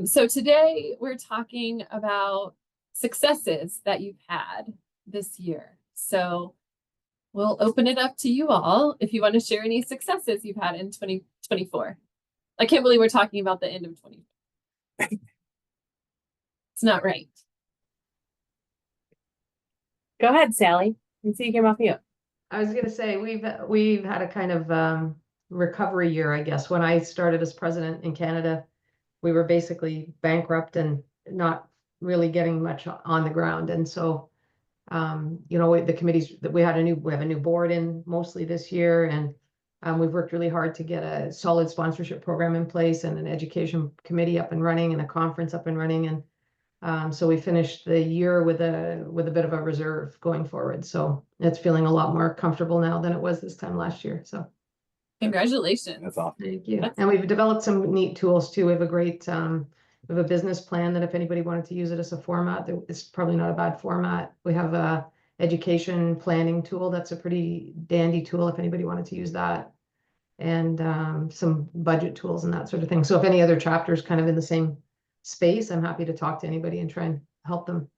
So today we're talking about successes that you've had this year. So we'll open it up to you all if you want to share any successes you've had in 2024. I can't believe we're talking about the end of 2024. It's not right. Go ahead, Sally. And see you came off mute. I was going to say we've had a kind of recovery year, I guess. When I started as president in Canada, we were basically bankrupt and not really getting much on the ground. And so, the committees that we have a new board in mostly this year, and we've worked really hard to get a solid sponsorship program in place and an education committee up and running and a conference up and running. And so we finished the year with a bit of a reserve going forward. So it's feeling a lot more comfortable now than it was this time last year. So congratulations. That's awesome. thank you. And we've developed some neat tools too. We have a great we have a business plan that if anybody wanted to use it as a format, it's probably not a bad format. We have a education planning tool that's a pretty dandy tool if anybody wanted to use that, and some budget tools and that sort of thing. So if any other chapters kind of in the same space, I'm happy to talk to anybody and try and help them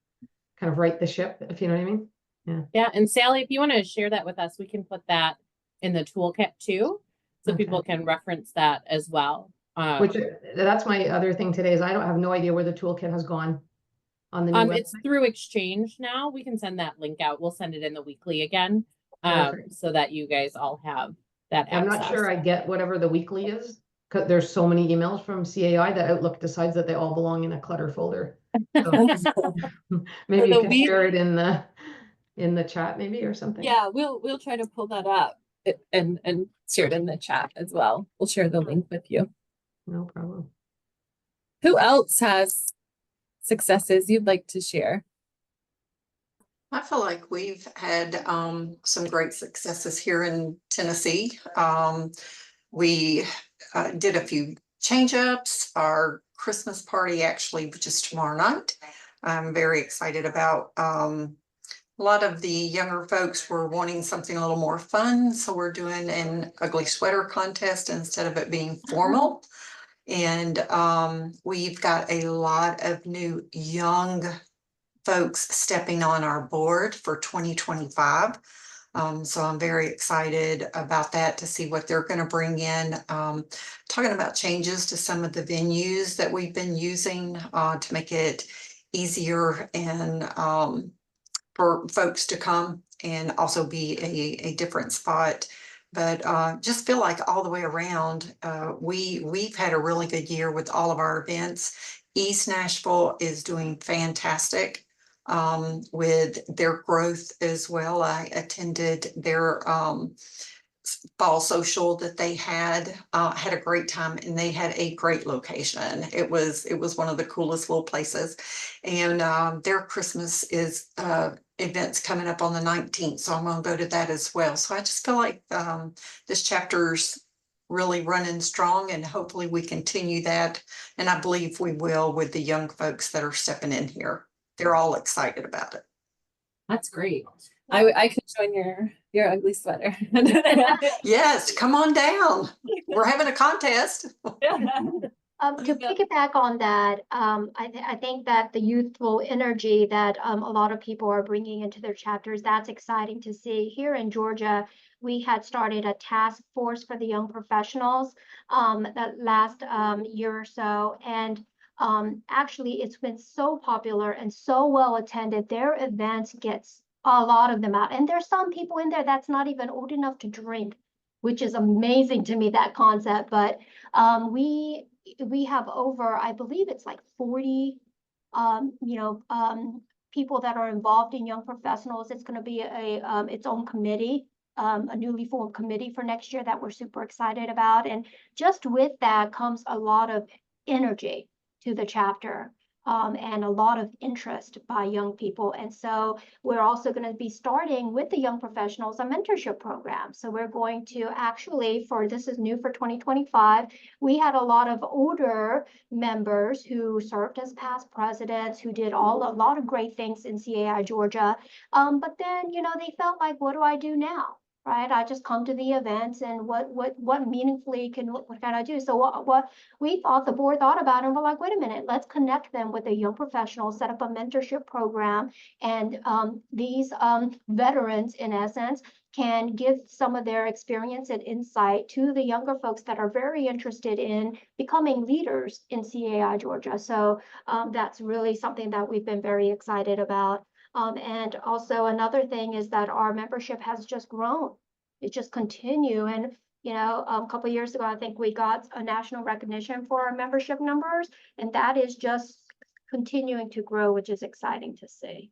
kind of right the ship, if you know what I mean. Yeah. And Sally, if you want to share that with us, we can put that in the toolkit too, so Okay. people can reference that as well. Which that's my other thing today is I don't have no idea where the toolkit has gone on the new website. It's through Exchange now. We can send that link out. We'll send it in the weekly again, so that you guys all have that access. I'm not sure I get whatever the weekly is, because there's so many emails from CAI that Outlook decides that they all belong in a clutter folder. So maybe you can share it in the chat maybe or something. Yeah, we'll try to pull that up and share it in the chat as well. We'll share the link with you. No problem. Who else has successes you'd like to share? I feel like we've had some great successes here in Tennessee. We did a few change-ups. Our Christmas party actually just tomorrow night. I'm very excited about. A lot of the younger folks were wanting something a little more fun, so we're doing an ugly sweater contest instead of it being formal. And we've got a lot of new young folks stepping on our board for 2025. So I'm very excited about that to see what they're going to bring in. Talking about changes to some of the venues that we've been using to make it easier and for folks to come and also be a different spot. But just feel like all the way around, we've had a really good year with all of our events. East Nashville is doing fantastic with their growth as well. I attended their fall social that they had a great time, and they had a great location. It was one of the coolest little places, and their Christmas is events coming up on the 19th, so I'm going to go to that as well. So I just feel like this chapter's really running strong, and hopefully we continue that, and I believe we will with the young folks that are stepping in here. They're all excited about it. That's great. I could join your ugly sweater. Yes, come on down. We're having a contest. To piggyback on that, I think that the youthful energy that a lot of people are bringing into their chapters, that's exciting to see. Here in Georgia, we had started a task force for the young professionals that last year or so, and actually it's been so popular and so well attended. Their events gets a lot of them out, and there's some people in there that's not even old enough to drink, which is amazing to me, that concept. But we have over, I believe it's like 40 people that are involved in young professionals. It's going to be its own committee, a newly formed committee for next year that we're super excited about. And just with that comes a lot of energy to the chapter, and a lot of interest by young people. And so we're also going to be starting with the young professionals a mentorship program. So we're going to actually, this is new for 2025, we had a lot of older members who served as past presidents, who did a lot of great things in CAI Georgia. But then, they felt like, what do I do now? right? I just come to the events and what meaningfully what can I do? So what the board thought about, and we're like, wait a minute, let's connect them with a young professional, set up a mentorship program, and these veterans, in essence, can give some of their experience and insight to the younger folks that are very interested in becoming leaders in CAI Georgia. So that's really something that we've been very excited about. And also another thing is that our membership has just grown. It just continue. And, a couple of years ago, I think we got a national recognition for our membership numbers, and that is just continuing to grow, which is exciting to see.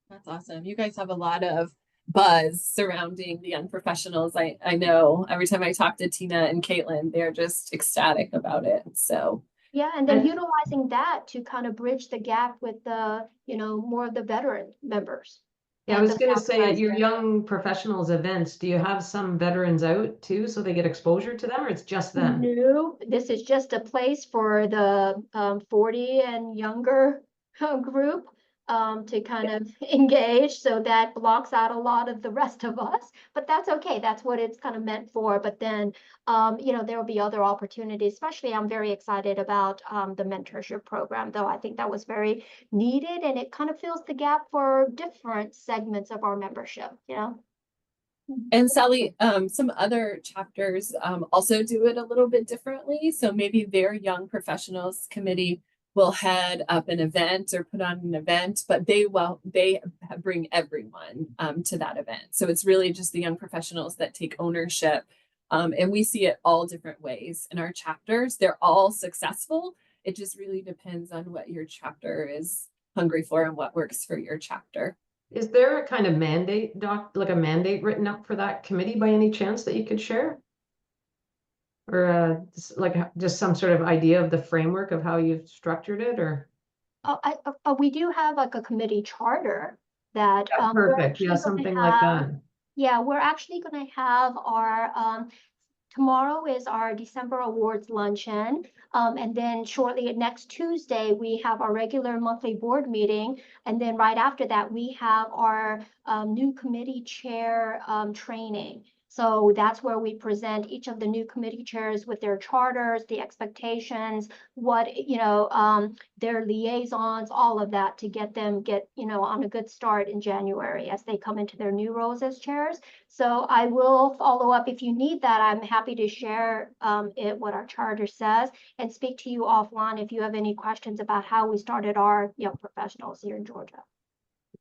That's awesome. You guys have a lot of buzz surrounding the young professionals. I know every time I talk to Tina and Caitlin, they're just ecstatic about it. So yeah, and then utilizing that to kind of bridge the gap with the, more of the veteran members. Yeah, I was going to say at your young professionals events, do you have some veterans out too, so they get exposure to them, or it's just them? No, this is just a place for the 40 and younger group to kind of engage. So that blocks out a lot of the rest of us, but that's okay. That's what it's kind of meant for. But then, there will be other opportunities, especially I'm very excited about the mentorship program, though I think that was very needed, and it kind of fills the gap for different segments of our membership, And Sally, some other chapters also do it a little bit differently. So maybe their young professionals committee will head up an event or put on an event, but they bring everyone to that event. So it's really just the young professionals that take ownership. And we see it all different ways in our chapters. They're all successful. It just really depends on what your chapter is hungry for and what works for your chapter. Is there a kind of mandate, like a mandate written up for that committee by any chance that you could share? Or just some sort of idea of the framework of how you've structured it, or? We do have like a committee charter that Perfect. Yeah, something like that. Yeah, we're actually going to have our tomorrow is our December awards luncheon. And then shortly next Tuesday, we have our regular monthly board meeting. And then right after that, we have our new committee chair training. So that's where we present each of the new committee chairs with their charters, the expectations, what, their liaisons, all of that to get them on a good start in January as they come into their new roles as chairs. So I will follow up if you need that. I'm happy to share what our charter says and speak to you offline if you have any questions about how we started our young professionals here in Georgia.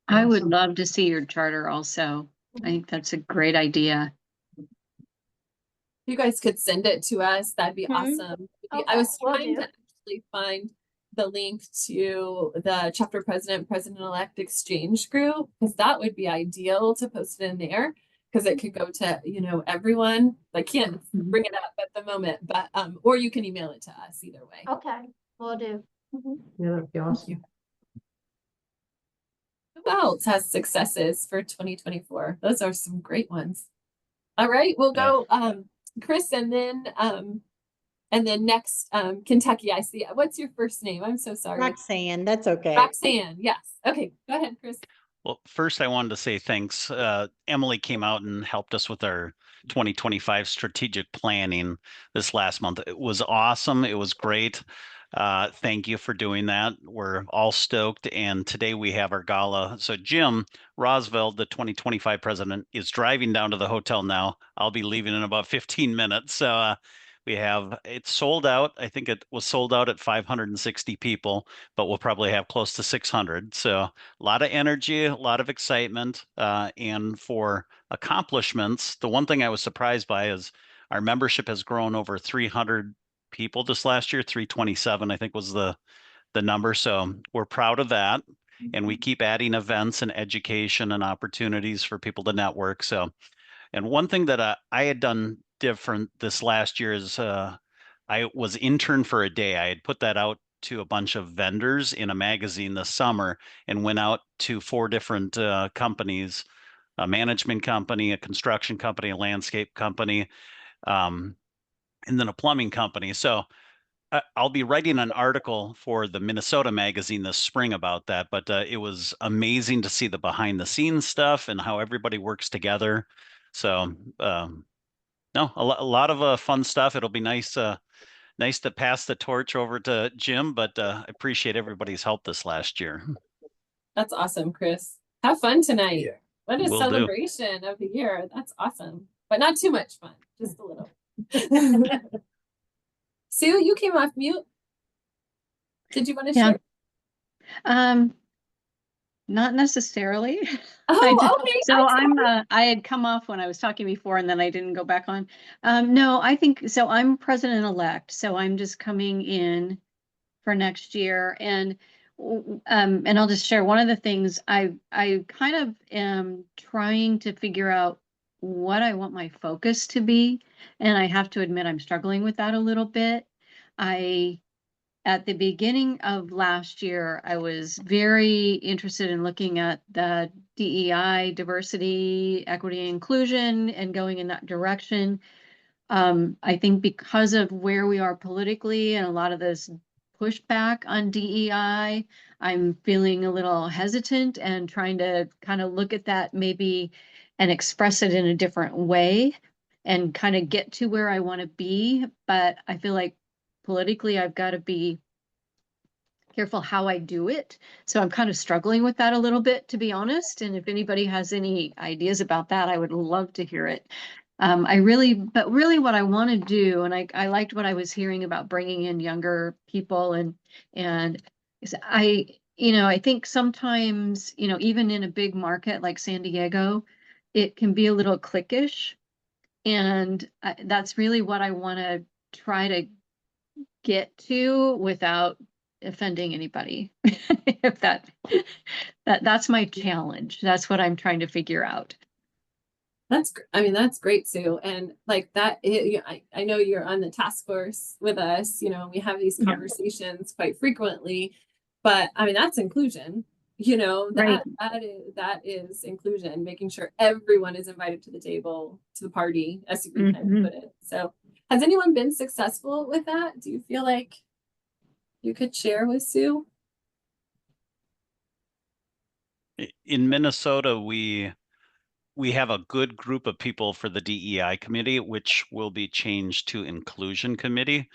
I would love to see your charter also. I think that's a great idea. You guys could send it to us. That'd be awesome. Okay, I was trying to actually find the link to the chapter president-elect exchange group, because that would be ideal to post it in there, because it could go to, everyone. I can't bring it up at the moment, but or you can email it to us either way. Okay, will do. Yeah, that'd be awesome. Who else has successes for 2024? Those are some great ones. All right, we'll go Chris, and then next Kentucky. I see. What's your first name? I'm so sorry. Roxanne, that's okay. Roxanne, yes. Okay, go ahead, Chris. Well, first I wanted to say thanks. Emily came out and helped us with our 2025 strategic planning this last month. It was awesome. It was great. Thank you for doing that. We're all stoked. And today we have our gala. So Jim Rosveld, the 2025 president, is driving down to the hotel now. I'll be leaving in about 15 minutes. So it's sold out. I think it was sold out at 560 people, but we'll probably have close to 600. So a lot of energy, a lot of excitement. And for accomplishments, the one thing I was surprised by is our membership has grown over 300 people this last year. 327, I think, was the number. So we're proud of that. And we keep adding events and education and opportunities for people to network. So, and one thing that I had done different this last year is I was intern for a day. I had put that out to a bunch of vendors in a magazine this summer and went out to 4 different companies, a management company, a construction company, a landscape company, and then a plumbing company. So I'll be writing an article for the Minnesota magazine this spring about that, but it was amazing to see the behind the scenes stuff and how everybody works together. So, no, a lot of fun stuff. It'll be nice nice to pass the torch over to Jim, but I appreciate everybody's help this last year. That's awesome, Chris. Have fun tonight. Yeah. What a Will do. celebration of the year. That's awesome. But not too much fun, just a little. Sue, you came off mute. Did you want to Yeah. share? Not necessarily. Oh, okay. So I had come off when I was talking before and then I didn't go back on. No, I think, so I'm president-elect, so I'm just coming in for next year. And I'll just share one of the things I kind of am trying to figure out what I want my focus to be. And I have to admit, I'm struggling with that a little bit. At the beginning of last year, I was very interested in looking at the DEI, diversity, equity, inclusion, and going in that direction. I think because of where we are politically and a lot of this pushback on DEI, I'm feeling a little hesitant and trying to kind of look at that maybe and express it in a different way and kind of get to where I want to be. But I feel like politically, I've got to be careful how I do it. So I'm kind of struggling with that a little bit, to be honest. And if anybody has any ideas about that, I would love to hear it. But really what I want to do, and I liked what I was hearing about bringing in younger people and I think sometimes, even in a big market like San Diego, it can be a little cliquish. And that's really what I want to try to get to without offending anybody. If that's my challenge. That's what I'm trying to figure out. That's great, Sue. And like that, I know you're on the task force with us, we have these conversations quite frequently, but that's inclusion, Right. that is inclusion, making sure everyone is invited to the table, to the party, as you kind of put it. So has anyone been successful with that? Do you feel like you could share with Sue? In Minnesota, we have a good group of people for the DEI committee, which will be changed to inclusion committee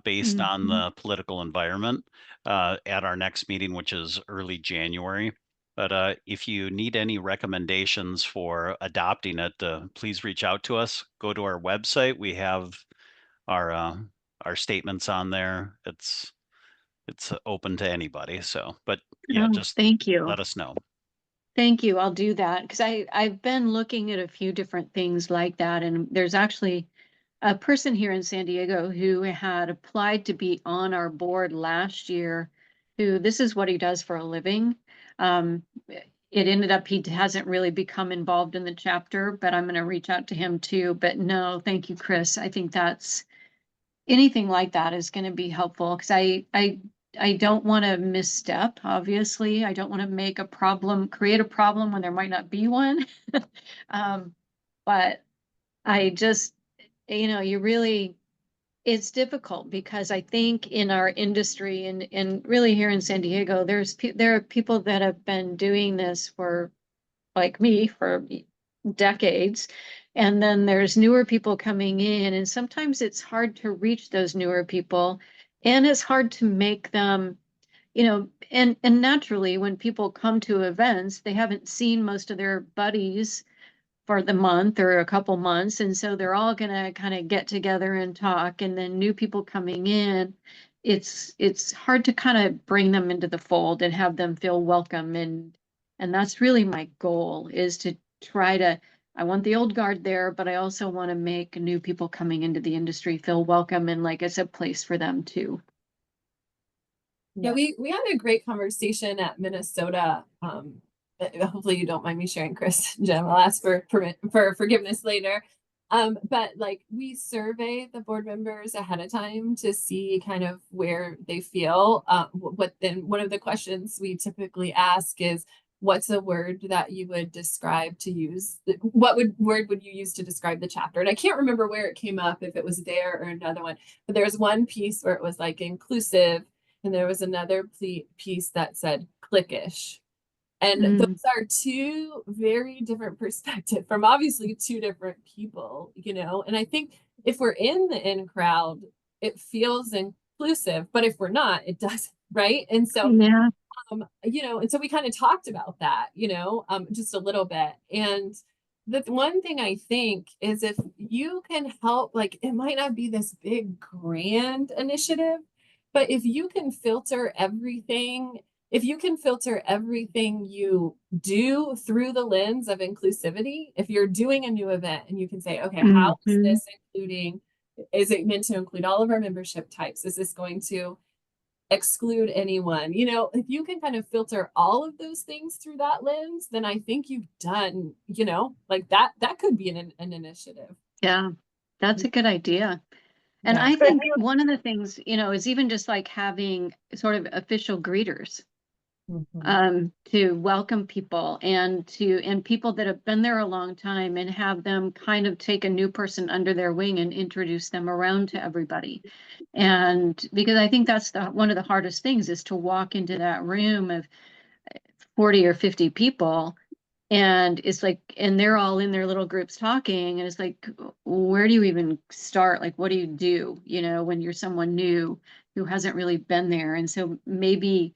based on the political environment at our next meeting, which is early January. But if you need any recommendations for adopting it, please reach out to us. Go to our website. We have our statements on there. It's open to anybody. So, but yeah, just thank you. let us know. Thank you. I'll do that because I've been looking at a few different things like that. And there's actually a person here in San Diego who had applied to be on our board last year, who this is what he does for a living. It ended up he hasn't really become involved in the chapter, but I'm going to reach out to him too. But no, thank you, Chris. I think that's anything like that is going to be helpful because I don't want to misstep, obviously. I don't want to create a problem when there might not be one. But I just, it's difficult because I think in our industry and really here in San Diego, there are people that have been doing this for, like me, for decades. And then there's newer people coming in, and sometimes it's hard to reach those newer people. And it's hard to make them, and naturally when people come to events, they haven't seen most of their buddies for the month or a couple months. And so they're all going to kind of get together and talk. And then new people coming in, it's hard to kind of bring them into the fold and have them feel welcome. And that's really my goal, is to I want the old guard there, but I also want to make new people coming into the industry feel welcome and like it's a place for them too. Yeah, we had a great conversation at Minnesota. Hopefully you don't mind me sharing, Chris. Jim, I'll ask for forgiveness later. But like we survey the board members ahead of time to see kind of where they feel. Then one of the questions we typically ask is, what's a word that you would describe to use? What word would you use to describe the chapter? And I can't remember where it came up, if it was there or another one, but there's one piece where it was like inclusive, and there was another piece that said cliquish. And Mm. those are two very different perspectives from obviously two different people, you know. And I think if we're in the in crowd, it feels inclusive, but if we're not, it doesn't, right? And so Yeah. you know, and so we kind of talked about that, you know, just a little bit. And the one thing I think is if you can help, like it might not be this big grand initiative, but if you can filter everything, if you can filter everything you do through the lens of inclusivity, if you're doing a new event and you can say, okay, how is Mhm. this including, is it meant to include all of our membership types? Is this going to exclude anyone? You know, if you can kind of filter all of those things through that lens, then I think you've done, you know, like that could be an initiative. Yeah, that's a good idea. And Yeah. I think one of the things, you know, is even just like having sort of official greeters to welcome people and people that have been there a long time and have them kind of take a new person under their wing and introduce them around to everybody. And because I think that's one of the hardest things is to walk into that room of 40 or 50 people and it's like, and they're all in their little groups talking and it's like, where do you even start? Like, what do you do, you know, when you're someone new who hasn't really been there? And so maybe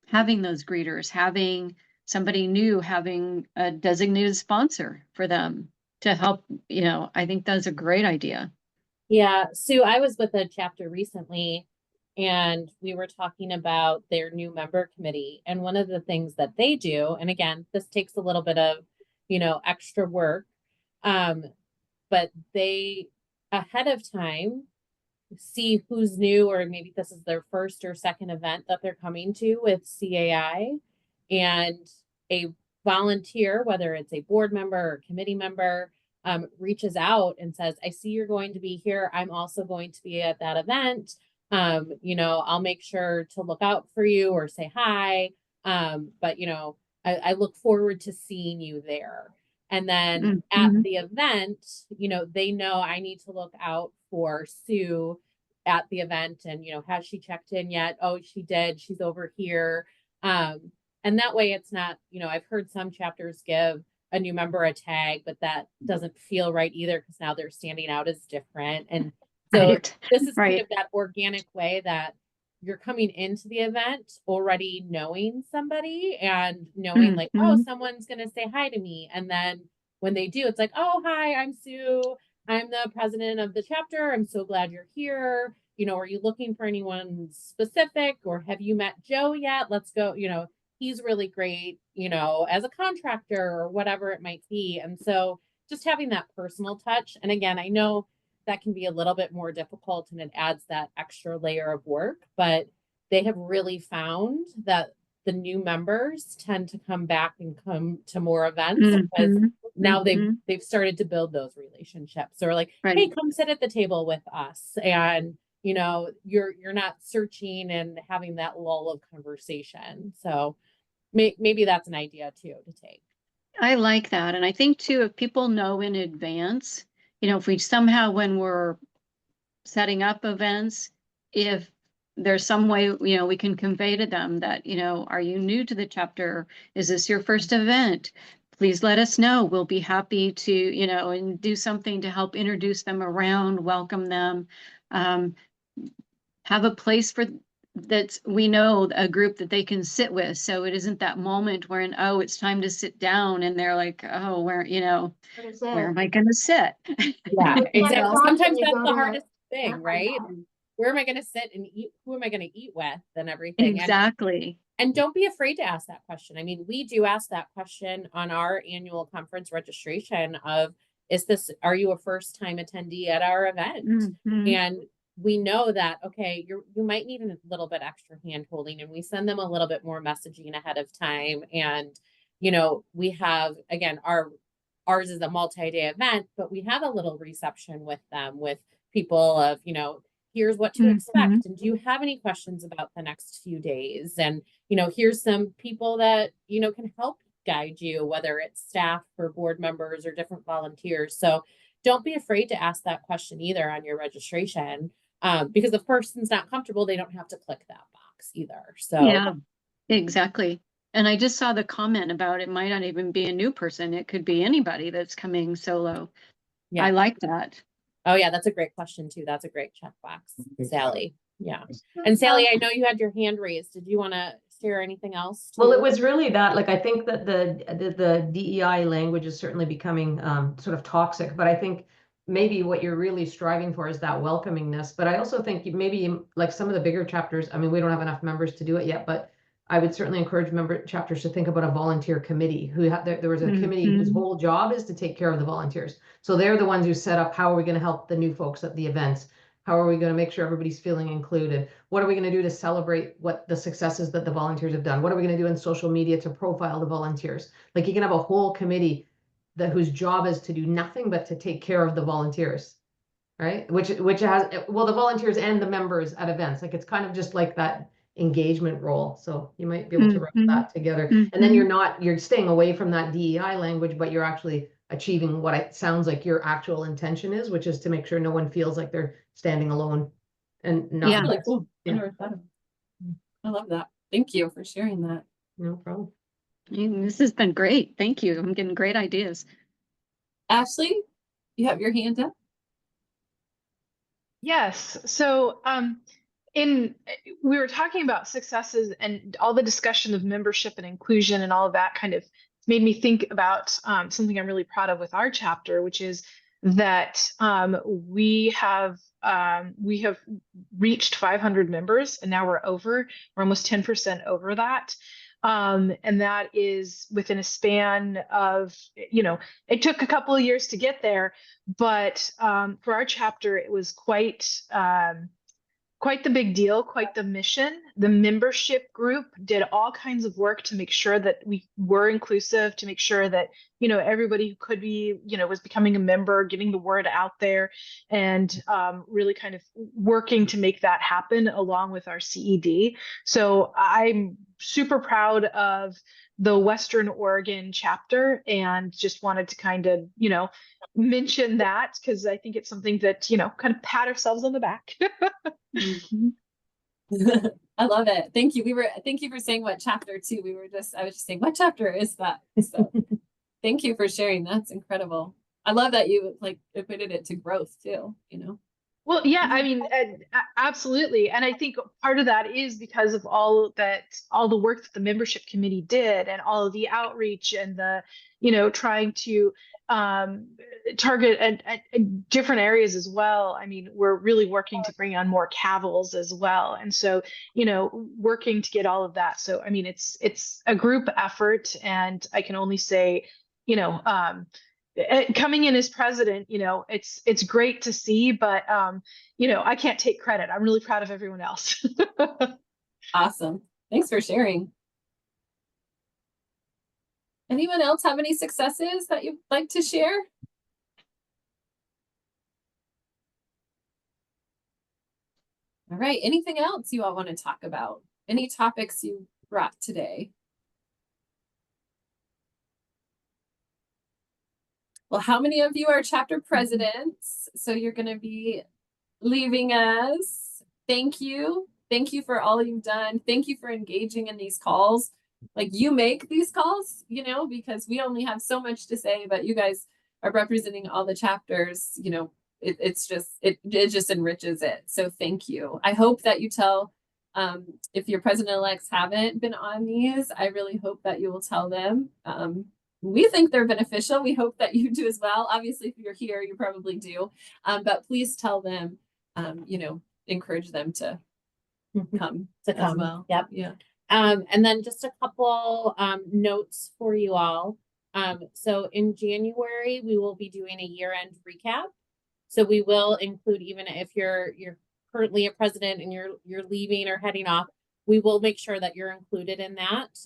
having those greeters, having somebody new, having a designated sponsor for them to help, you know, I think that's a great idea. Yeah, Sue, I was with a chapter recently and we were talking about their new member committee. And one of the things that they do, and again, this takes a little bit of, you know, extra work, but they ahead of time see who's new, or maybe this is their first or second event that they're coming to with CAI, and a volunteer, whether it's a board member or committee member, reaches out and says, I see you're going to be here. I'm also going to be at that event. You know, I'll make sure to look out for you or say hi. But, you know, I look forward to seeing you there. And then at Mhm. the event, you know, they know I need to look out for Sue at the event. And, you know, has she checked in yet? Oh, she did. She's over here. And that way it's not, you know, I've heard some chapters give a new member a tag, but that doesn't feel right either because now they're standing out as different. And so Right. this is kind Right. of that organic way that you're coming into the event already knowing somebody and knowing like, oh, Mhm. someone's going to say hi to me. And then when they do, it's like, oh, hi, I'm Sue. I'm the president of the chapter. I'm so glad you're here. You know, are you looking for anyone specific or have you met Joe yet? Let's go, you know, he's really great, you know, as a contractor or whatever it might be. And so just having that personal touch. And again, I know that can be a little bit more difficult and it adds that extra layer of work, but they have really found that the new members tend to come back and come to more events because Mhm. now Mhm. they've started to build those relationships. Or like, Right. hey, come sit at the table with us. And you know, you're not searching and having that lull of conversation. So maybe that's an idea too to take. I like that. And I think too, if people know in advance, you know, if we somehow, when we're setting up events, if there's some way, you know, we can convey to them that, you know, are you new to the chapter? Is this your first event? Please let us know. We'll be happy to, you know, and do something to help introduce them around, welcome them. Um, have a place for that's we know a group that they can sit with, so it isn't that moment where oh it's time to sit down and they're like, oh, where, you know, What is where am it? I going to sit? Yeah, It's 10 exactly. o'clock Sometimes and you that's go the to hardest I thing, right? know. Where am I going to sit and eat? Who am I going to eat with and everything? Exactly. And don't be afraid to ask that question. I mean, we do ask that question on our annual conference registration of, are you a first time attendee at our event? Mhm. And we know that, okay, you might need a little bit extra hand holding and we send them a little bit more messaging ahead of time. And, you know, we have, again, ours is a multi-day event, but we have a little reception with them with people of, you know, here's what to Mhm. expect. And do you have any questions about the next few days? And, you know, here's some people that, you know, can help guide you, whether it's staff or board members or different volunteers. So don't be afraid to ask that question either on your registration. Because if a person's not comfortable, they don't have to click that box either. So Yeah, exactly. And I just saw the comment about it might not even be a new person. It could be anybody that's coming solo. Yeah. I like that. Oh yeah, that's a great question too. That's a great checkbox, Sally. Yeah. And Sally, I know you had your hand raised. Did you want to share anything else? Well, it too? was really that, like, I think that the DEI language is certainly becoming sort of toxic, but I think maybe what you're really striving for is that welcomingness. But I also think maybe like some of the bigger chapters, I mean, we don't have enough members to do it yet, but I would certainly encourage member chapters to think about a volunteer committee who there was a committee whose Mhm. whole job is to take care of the volunteers. So they're the ones who set up, how are we going to help the new folks at the events? How are we going to make sure everybody's feeling included? What are we going to do to celebrate what the successes that the volunteers have done? What are we going to do in social media to profile the volunteers? Like, you can have a whole committee whose job is to do nothing but to take care of the volunteers, right? Which has, well, the volunteers and the members at events. Like, it's kind of just like that engagement role. So you might be able to run Mhm. that together. And then Mhm. you're staying away from that DEI language, but you're actually achieving what it sounds like your actual intention is, which is to make sure no one feels like they're standing alone and not. Yeah. Really cool. I Yeah. never thought of it. I love that. Thank you for sharing that. No problem. This has been great. Thank you. I'm getting great ideas. Ashley, you have your hand up. Yes. So, we were talking about successes and all the discussion of membership and inclusion and all of that kind of made me think about something I'm really proud of with our chapter, which is that we have reached 500 members, and now we're almost 10% over that. And that is within a span of, it took a couple of years to get there, but for our chapter, it was quite the big deal, quite the mission. The membership group did all kinds of work to make sure that we were inclusive, to make sure that, everybody who could be, was becoming a member, getting the word out there, and really kind of working to make that happen along with our CED. So I'm super proud of the Western Oregon chapter, and just wanted to kind of, mention that because I think it's something that, kind of pat ourselves on the back. Mhm. I love it. Thank you. Thank you for saying what chapter too. I was just saying, what chapter is that? So thank you for sharing. That's incredible. I love that you like equated it to growth too, Well, yeah, I mean, absolutely. And I think part of that is because of all the work that the membership committee did, and all of the outreach, and the, trying to target at different areas as well. I mean, we're really working to bring on more cavils as well. And so, working to get all of that. So, I mean, it's a group effort, and I can only say, coming in as president, it's great to see, but I can't take credit. I'm really proud of everyone else. Awesome. Thanks for sharing. Anyone else have any successes that you'd like to share? All right. Anything else you all want to talk about? Any topics you brought today? Well, how many of you are chapter presidents? So you're going to be leaving us. Thank you. Thank you for all you've done. Thank you for engaging in these calls. Like, you make these calls, because we only have so much to say, but you guys are representing all the chapters. It just enriches it. So thank you. I hope that you tell, if your president-elects haven't been on these, I really hope that you will tell them. We think they're beneficial. We hope that you do as well. Obviously, if you're here, you probably do. But please tell them, encourage them to come as well. Yep. Yeah. And then just a couple notes for you all. So in January, we will be doing a year-end recap. So we will include, even if you're currently a president and you're leaving or heading off, we will make sure that you're included in that.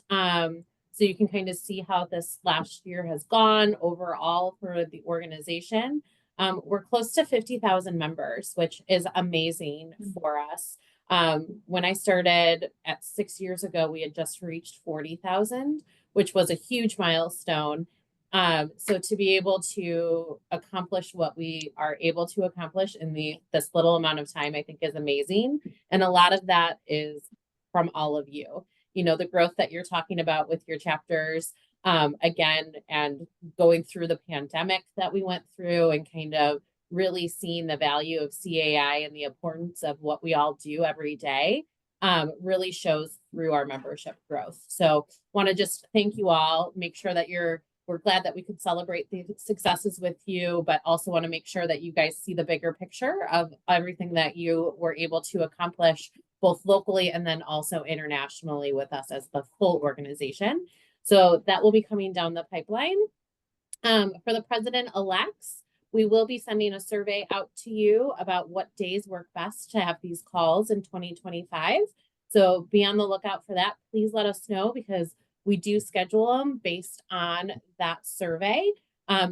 So you can kind of see how this last year has gone overall for the organization. We're close to 50,000 members, which is amazing for us. When I started at 6 years ago, we had just reached 40,000, which was a huge milestone. So to be able to accomplish what we are able to accomplish in this little amount of time, I think is amazing. And a lot of that is from all of you. the growth that you're talking about with your chapters, again, and going through the pandemic that we went through and kind of really seeing the value of CAI and the importance of what we all do every day, really shows through our membership growth. So want to just thank you all, make sure that we're glad that we could celebrate the successes with you, but also want to make sure that you guys see the bigger picture of everything that you were able to accomplish both locally and then also internationally with us as the full organization. So that will be coming down the pipeline. For the president-elects, we will be sending a survey out to you about what days work best to have these calls in 2025. So be on the lookout for that. Please let us know because we do schedule them based on that survey.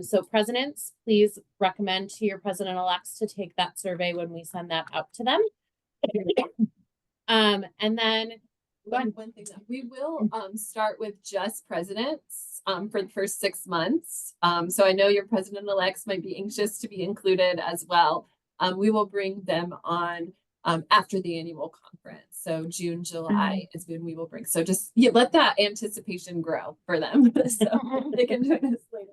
So presidents, please recommend to your president-elects to take that survey when we send that out to them. And then one thing that we will start with just presidents for the first 6 months. So I know your president-elects might be anxious to be included as well. We will bring them on after the annual conference. So June, July is when we will bring. So just let that anticipation grow for them so they can join us later.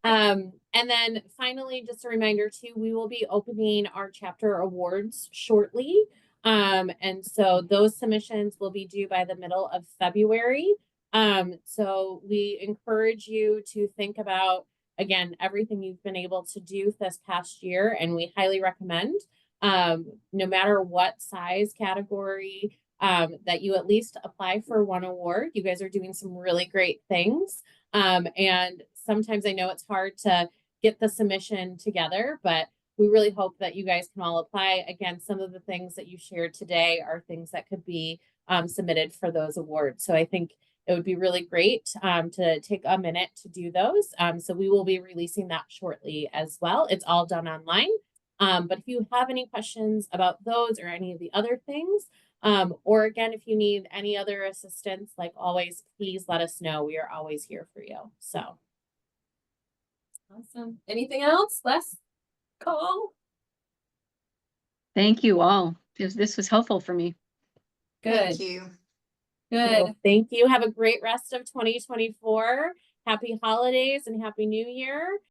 And then finally, just a reminder too, we will be opening our chapter awards shortly. And so those submissions will be due by the middle of February. So we encourage you to think about, again, everything you've been able to do this past year, and we highly recommend, no matter what size category, that you at least apply for one award. You guys are doing some really great things. And sometimes I know it's hard to get the submission together, but we really hope that you guys can all apply. Again, some of the things that you shared today are things that could be submitted for those awards. So I think it would be really great to take a minute to do those. So we will be releasing that shortly as well. It's all done online. But if you have any questions about those or any of the other things, or again, if you need any other assistance, like always, please let us know. We are always here for you. So. Awesome. Anything else? Les? Call? Thank you all. This was helpful for me. Good. Thank you. Good. Well, thank you. Have a great rest of 2024. Happy holidays and happy new year.